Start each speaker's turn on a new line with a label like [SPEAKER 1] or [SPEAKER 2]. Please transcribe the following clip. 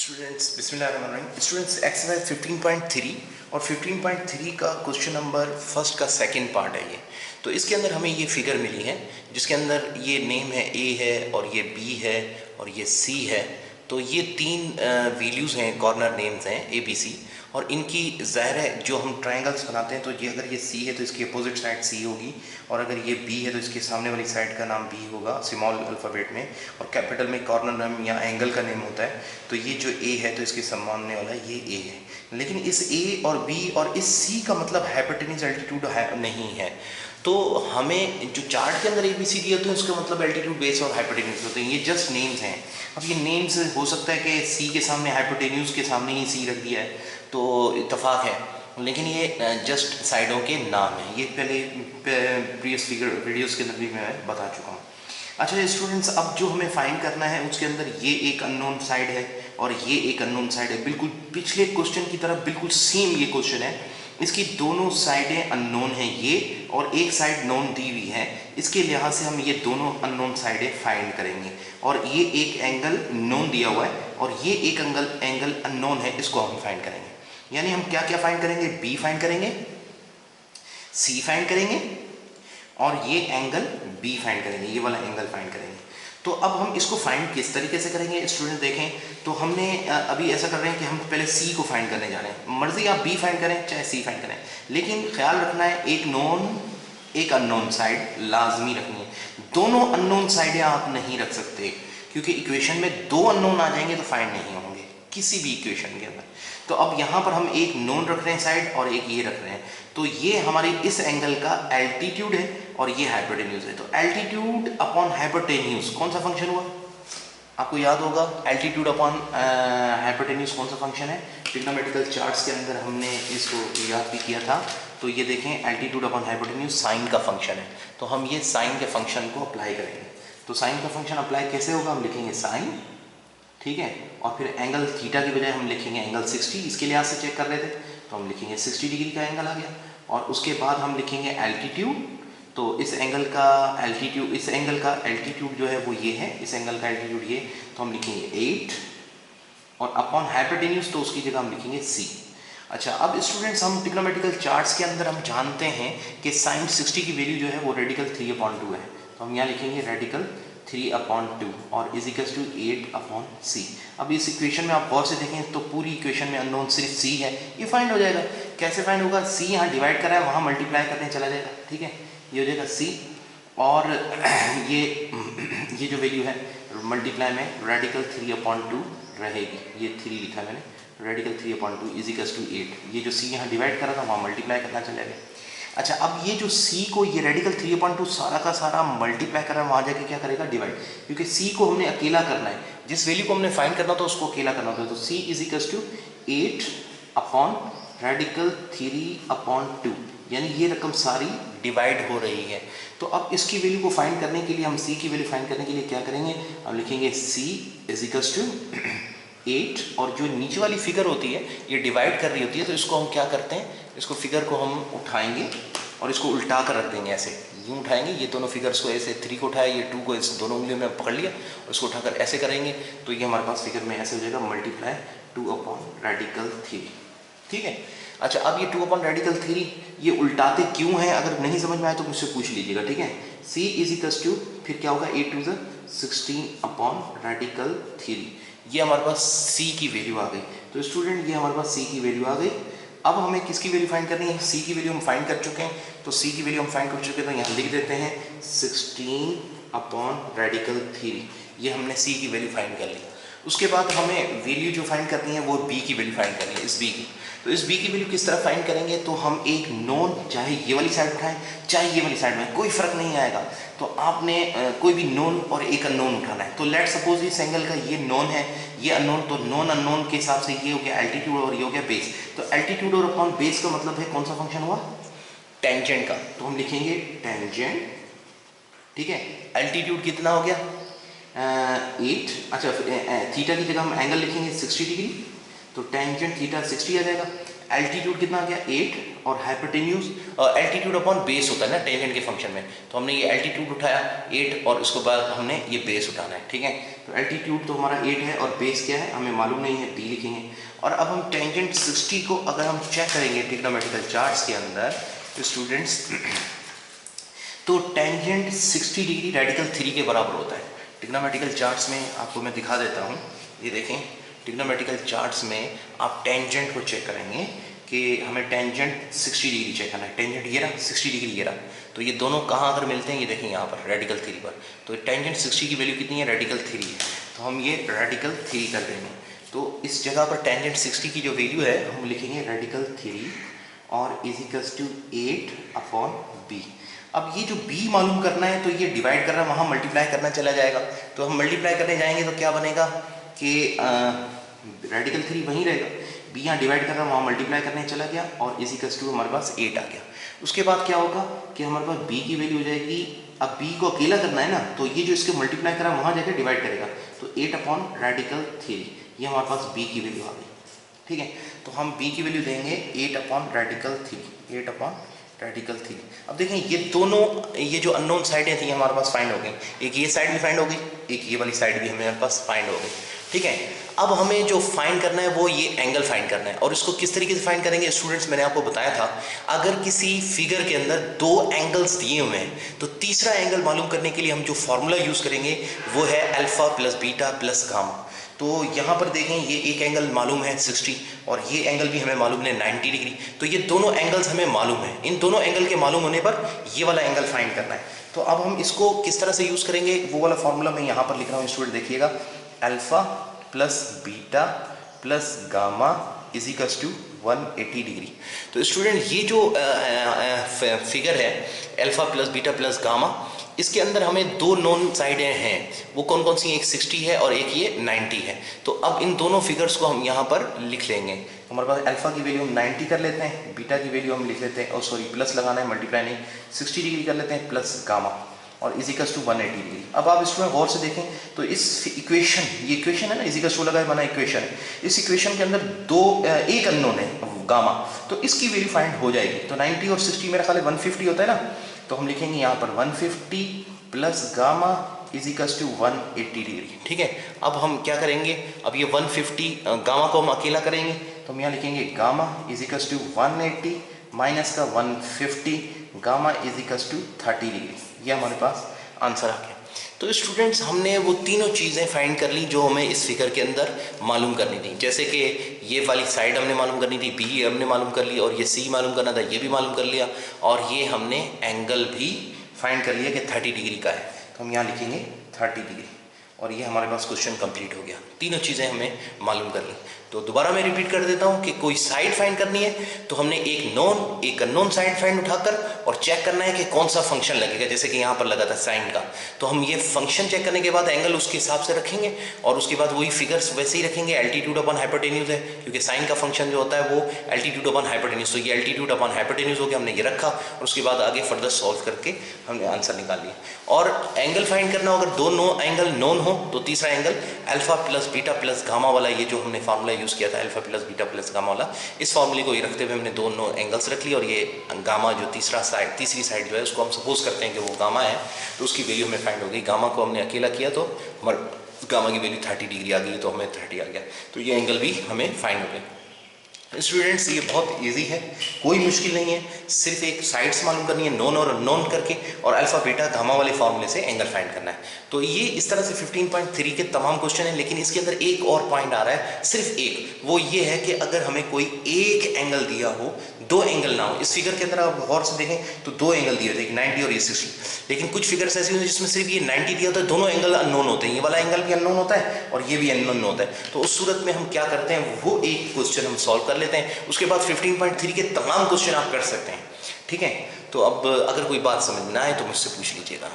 [SPEAKER 1] Students बिस्मिल्लाहिर्रहमानिर्रहीम। Students exercise 15.3 और 15.3 का क्वेश्चन नंबर फर्स्ट का सेकंड पार्ट है ये। तो इसके अंदर हमें ये फिगर मिली है जिसके अंदर ये नेम है ए है और ये बी है और ये सी है। तो ये तीन वैल्यूज़ हैं, कॉर्नर नेम्स हैं ए बी सी, और इनकी ज़ाहिर है जो हम ट्रायंगल्स बनाते हैं तो ये अगर ये सी है तो इसकी अपोजिट साइड सी होगी, और अगर ये बी है तो इसके सामने वाली साइड का नाम बी होगा स्मॉल अल्फ़ाबेट में, और कैपिटल में कॉर्नर नेम या एंगल का नेम होता है। तो ये जो ए है तो इसके सामने वाला ये ए है, लेकिन इस ए और बी और इस सी का मतलब हाइपोटेन्यूज एल्टीट्यूड नहीं है। तो हमें जो चार्ट के अंदर ए बी सी दिए होते हैं उसका मतलब एल्टीट्यूड बेस और हाइपोटेन्यूज होते हैं। ये जस्ट नेम्स हैं। अब ये नेम्स हो सकता है कि सी के सामने हाइपोटेन्यूज के सामने ही सी रख दिया है तो इत्तेफाक है, लेकिन ये जस्ट साइडों के नाम हैं। ये पहले प्रीवियस फिगर वीडियोस के अंदर भी मैं बता चुका हूँ। अच्छा स्टूडेंट्स, अब जो हमें फाइंड करना है उसके अंदर ये एक अननोन साइड है और ये एक अननोन साइड है। बिल्कुल पिछले क्वेश्चन की तरह बिल्कुल सेम ये क्वेश्चन है। इसकी दोनों साइडें अननोन हैं ये, और एक साइड नोन दी हुई है। इसके लिहाज से हम ये दोनों अननोन साइडें फाइंड करेंगे, और ये एक एंगल नोन दिया हुआ है और ये एक एंगल अननोन है, इसको हम फाइंड करेंगे। यानी हम क्या क्या फाइंड करेंगे? बी फाइंड करेंगे, सी फाइंड करेंगे, और ये एंगल बी फाइंड करेंगे, ये वाला एंगल फाइंड करेंगे। तो अब हम इसको फाइंड किस तरीके से करेंगे स्टूडेंट देखें। तो हमने अभी ऐसा कर रहे हैं कि हम पहले सी को फाइंड करने जा रहे हैं। मर्जी आप बी फाइंड करें चाहे सी फाइंड करें, लेकिन ख्याल रखना है एक नोन एक अननोन साइड लाजमी रखनी है। दोनों अननोन साइडें आप नहीं रख सकते, क्योंकि इक्वेशन में दो अननोन आ जाएंगे तो फाइंड नहीं होंगे किसी भी इक्वेशन के अंदर। तो अब यहाँ पर हम एक नोन रख रहे हैं साइड और एक ये रख रहे हैं। तो ये हमारे इस एंगल का एल्टीट्यूड है और ये हाइपोटेन्यूज है। तो एल्टीट्यूड अपॉन हाइपोटेन्यूज कौन सा फंक्शन हुआ? आपको याद होगा एल्टीट्यूड अपॉन हाइपोटेन्यूज कौन सा फंक्शन है? ट्रिग्नोमेट्रिकल चार्ट्स के अंदर हमने इसको याद भी किया था। तो ये देखें एल्टीट्यूड अपॉन हाइपोटेन्यूज साइन का फंक्शन है। तो हम ये साइन के फंक्शन को अप्लाई करेंगे। तो साइन का फंक्शन अप्लाई कैसे होगा? हम लिखेंगे साइन, ठीक है, और फिर एंगल थीटा की बजाय हम लिखेंगे एंगल 60। इसके लिहाज से चेक कर रहे थे तो हम लिखेंगे 60 डिग्री का एंगल आ गया। और उसके बाद हम लिखेंगे एल्टीट्यूड। तो इस एंगल का एल्टीट्यूड, इस एंगल का एल्टीट्यूड जो है वो ये है, इस एंगल का एल्टीट्यूड ये, तो हम लिखेंगे 8, और अपॉन हाइपोटेन्यूज तो उसकी जगह हम लिखेंगे c। अच्छा, अब स्टूडेंट्स हम ट्रिग्नोमेट्रिकल चार्ट्स के अंदर हम जानते हैं कि साइन 60 की वैल्यू जो है वो रेडिकल 3/2 है। तो हम यहाँ लिखेंगे रेडिकल 3/2 और इज इक्वल्स टू 8/c। अब इस इक्वेशन में आप गौर से देखें तो पूरी इक्वेशन में अननोन सिर्फ c है, ये फाइंड हो जाएगा। कैसे फाइंड होगा? c यहाँ डिवाइड कर रहा है, वहाँ मल्टीप्लाई करने चला जाएगा, ठीक है, ये हो जाएगा c, और ये जो वैल्यू है मल्टीप्लाई में रेडिकल 3/2 रहेगी। ये 3 लिखा मैंने, रेडिकल 3/2 इज इक्वल्स टू 8। ये जो c यहाँ डिवाइड कर रहा था वहाँ मल्टीप्लाई करना चलेगा। अच्छा, अब ये जो c को ये रेडिकल 3/2 सारा का सारा मल्टीप्लाई कर रहा है, वहाँ जाके क्या करेगा? डिवाइड, क्योंकि c को हमने अकेला करना है, जिस वैल्यू को हमने फाइंड करना था उसको अकेला करना होता है। तो c is equals to 8 upon radical 3/2, यानी ये रकम सारी डिवाइड हो रही है। तो अब इसकी वैल्यू को फाइंड करने के लिए, हम c की वैल्यू फाइंड करने के लिए क्या करेंगे? अब लिखेंगे c इज इक्वल्स टू 8, और जो नीचे वाली फिगर होती है ये डिवाइड कर रही होती है, तो इसको हम क्या करते हैं, इसको फिगर को हम उठाएंगे और इसको उल्टा कर रख देंगे। ऐसे यूँ उठाएंगे, ये दोनों फिगर्स को ऐसे 3 को उठाया, ये 2 को इस दोनों उंगलियों में पकड़ लिया और इसको उठाकर ऐसे करेंगे, तो ये हमारे पास फिगर में ऐसे हो जाएगा मल्टीप्लाई 2/3, ठीक है। अच्छा, अब ये 2/3 ये उल्टाते क्यों हैं? अगर नहीं समझ में आए तो मुझसे पूछ लीजिएगा, ठीक है। c इज इक्वल्स टू फिर क्या होगा? 8 2 16/3। ये हमारे पास c की वैल्यू आ गई। तो स्टूडेंट ये हमारे पास c की वैल्यू आ गई। अब हमें किसकी वैल्यू फाइंड करनी है? c की वैल्यू हम फाइंड कर चुके हैं। तो c की वैल्यू हम फाइंड कर चुके हैं, तो यहाँ लिख देते हैं 16/3। ये हमने c की वैल्यू फाइंड कर ली। उसके बाद हमें वैल्यू जो फाइंड करनी है वो b की वैल्यू फाइंड करनी है, इस b की। तो इस b की वैल्यू किस तरह फाइंड करेंगे? तो हम एक नोन, चाहे ये वाली साइड उठाएं चाहे ये वाली साइड में, कोई फर्क नहीं आएगा। तो आपने कोई भी नोन और एक अननोन उठाना है। तो लेट सपोज इस एंगल का ये नोन है, ये अननोन, तो नॉन अननोन के हिसाब से ये हो गया एल्टीट्यूड और ये हो गया बेस। तो एल्टीट्यूड और अपॉन बेस का मतलब है कौन सा फंक्शन हुआ? टेंजेंट का। तो हम लिखेंगे टेंजेंट, ठीक है। एल्टीट्यूड कितना हो गया? 8। अच्छा, थीटा की जगह हम एंगल लिखेंगे 60 डिग्री, तो टेंजेंट थीटा 60 आ जाएगा। एल्टीट्यूड कितना आ गया 8 और हाइपोटेन्यूज एल्टीट्यूड अपॉन बेस होता है ना टेंजेंट के फंक्शन में, तो हमने ये एल्टीट्यूड उठाया 8 और उसके बाद हमने ये बेस उठाना है, ठीक है। तो एल्टीट्यूड तो हमारा 8 है और बेस क्या है हमें मालूम नहीं है, डी लिखेंगे। और अब हम टेंजेंट 60 को अगर हम चेक करेंगे ट्रिग्नोमेट्रिकल चार्ट्स के अंदर तो स्टूडेंट्स, तो टेंजेंट 60 डिग्री रेडिकल 3 के बराबर होता है। ट्रिग्नोमेट्रिकल चार्ट्स में आपको मैं दिखा देता हूँ, ये देखें ट्रिग्नोमेट्रिकल चार्ट्स में आप टेंजेंट को चेक करेंगे कि हमें टेंजेंट 60 डिग्री चेक करना है। टेंजेंट ये रहा 60 डिग्री ये रहा, तो ये दोनों कहाँ अगर मिलते हैं, ये देखें यहाँ पर रेडिकल 3 पर, तो टेंजेंट 60 की वैल्यू कितनी है, रेडिकल 3 है, तो हम ये रेडिकल 3 कर देंगे। तो इस जगह पर टेंजेंट 60 की जो वैल्यू है हम लिखेंगे रेडिकल 3 और is equals to 8 upon B. अब ये जो b मालूम करना है तो ये डिवाइड कर रहा है, वहाँ मल्टीप्लाई करना चला जाएगा, तो हम मल्टीप्लाई करने जाएंगे तो क्या बनेगा कि रेडिकल 3 वहीं रहेगा, b यहाँ डिवाइड कर रहा है वहाँ मल्टीप्लाई करने चला गया और इज इक्वल्स टू हमारे पास 8 आ गया। उसके बाद क्या होगा कि हमारे पास b की वैल्यू हो जाएगी, अब b को अकेला करना है ना, तो ये जो इसके मल्टीप्लाई कर रहा है वहाँ जाकर डिवाइड करेगा, तो 8 अपॉन रेडिकल 3, ये हमारे पास b की वैल्यू आ गई, ठीक है। तो हम b की वैल्यू देंगे 8 अपॉन रेडिकल 3, 8 अपॉन रेडिकल 3। अब देखें ये दोनों, ये जो अननोन साइडें थी हमारे पास फाइंड हो गई, एक ये साइड भी फाइंड हो गई, एक ये वाली साइड भी हमारे पास फाइंड हो गई, ठीक है। अब हमें जो फाइंड करना है वो ये एंगल फाइंड करना है, और इसको किस तरीके से फाइंड करेंगे स्टूडेंट्स, मैंने आपको बताया था अगर किसी फिगर के अंदर 2 एंगल्स दिए हुए हैं तो तीसरा एंगल मालूम करने के लिए हम जो फॉर्मूला यूज़ करेंगे वो है alpha plus beta plus gamma. तो यहाँ पर देखें ये एक एंगल मालूम है 60 और ये एंगल भी हमें मालूम है 90 डिग्री, तो ये दोनों एंगल्स हमें मालूम है। इन दोनों एंगल के मालूम होने पर ये वाला एंगल फाइंड करना है। तो अब हम इसको किस तरह से यूज़ करेंगे वो वाला फॉर्मूला मैं यहाँ पर लिख रहा हूँ स्टूडेंट, देखिएगा alpha plus beta plus gamma is equals to 180 degree. तो स्टूडेंट ये जो फिगर है alpha plus beta plus gamma, इसके अंदर हमें 2 नॉन साइडें हैं, वो कौन कौन सी, एक 60 है और एक ये 90 है। तो अब इन दोनों फिगर्स को हम यहाँ पर लिख लेंगे। हमारे पास अल्फा की वैल्यू हम 90 कर लेते हैं, बीटा की वैल्यू हम लिख लेते हैं, और सॉरी प्लस लगाना है मल्टीप्लाई नहीं, 60 डिग्री कर लेते हैं प्लस गामा और इज इक्वल्स टू 180 डिग्री। अब आप इसमें गौर से देखें तो इस इक्वेशन, ये इक्वेशन है ना, इज इक्वल्स टू लगा है बना इक्वेशन है, इस इक्वेशन के अंदर एक अननोन है गामा, तो इसकी वैल्यू फाइंड हो जाएगी। तो 90 और 60 मेरा ख्याल है 150 होता है ना, तो हम लिखेंगे यहाँ पर 150 plus gamma is equals to 180 degree, ठीक है। अब हम क्या करेंगे, अब ये 150 गामा को हम अकेला करेंगे, तो हम यहाँ लिखेंगे gamma is equals to 180 minus का 150 gamma is equals to 30 degree, ये हमारे पास आंसर आ गया। तो स्टूडेंट्स हमने वो तीनों चीज़ें फाइंड कर ली जो हमें इस फिगर के अंदर मालूम करनी थी, जैसे कि ये वाली साइड हमने मालूम करनी थी, बी हमने मालूम कर लिया, और ये सी मालूम करना था, ये भी मालूम कर लिया, और ये हमने एंगल भी फाइंड कर लिया कि 30 डिग्री का है, तो हम यहाँ लिखेंगे 30 डिग्री, और ये हमारे पास क्वेश्चन कंप्लीट हो गया। तीनों चीज़ें हमें मालूम कर ली। तो दोबारा मैं रिपीट कर देता हूँ कि कोई साइड फाइंड करनी है तो हमने एक अननोन साइड फाइंड उठाकर और चेक करना है कि कौन सा फंक्शन लगेगा, जैसे कि यहाँ पर लगा था साइन का, तो हम ये फंक्शन चेक करने के बाद एंगल उसके हिसाब से रखेंगे, और उसके बाद वही फिगर्स वैसे ही रखेंगे। एल्टीट्यूड अपॉन हाइपोटेन्यूज है क्योंकि साइन का फंक्शन जो होता है वो एल्टीट्यूड अपॉन हाइपोटेन्यूज, तो ये एल्टीट्यूड अपॉन हाइपोटेन्यूज हो गया, हमने ये रखा, और उसके बाद आगे फर्दर सॉल्व करके हमने आंसर निकाल लिया। और एंगल फाइंड करना हो, अगर 2 एंगल नोन हो तो तीसरा angle alpha plus beta plus gamma वाला, ये जो हमने फार्मूला यूज़ किया था alpha plus beta plus gamma वाला, इस फार्मूले को ये रखते हुए हमने 2 एंगल्स रख लिए, और ये गामा जो तीसरी साइड जो है उसको हम सपोज करते हैं कि वो गामा है, तो उसकी वैल्यू हमें फाइंड हो गई। गामा को हमने अकेला किया तो गामा की वैल्यू 30 डिग्री आ गई, तो हमें 30 आ गया, तो ये एंगल भी हमें फाइंड हो गया। स्टूडेंट्स ये बहुत इजी है, कोई मुश्किल नहीं है, सिर्फ एक साइड्स मालूम करनी है नोन और अननोन करके, और अल्फा बीटा गामा वाले फॉर्मूले से एंगल फाइंड करना है। तो ये इस तरह से 15.3 के तमाम क्वेश्चन हैं, लेकिन इसके अंदर एक और पॉइंट आ रहा है, सिर्फ एक, वो ये है कि अगर हमें कोई एक एंगल दिया हो, 2 एंगल ना हो। इस फिगर के अंदर आप गौर से देखें तो 2 एंगल दिए होते हैं, 90 और ये 60, लेकिन कुछ फिगर्स ऐसी होती हैं जिसमें सिर्फ ये 90 दिया होता है, दोनों एंगल अननोन होते हैं, ये वाला एंगल भी अननोन होता है और ये भी अननोन होता है। तो उस सूरत में हम क्या करते हैं, वो एक क्वेश्चन हम सॉल्व कर लेते हैं, उसके बाद 15.3 के तमाम क्वेश्चन आप कर सकते हैं, ठीक है। तो अब अगर कोई बात समझ ना आए तो मुझसे पूछ लीजिएगा।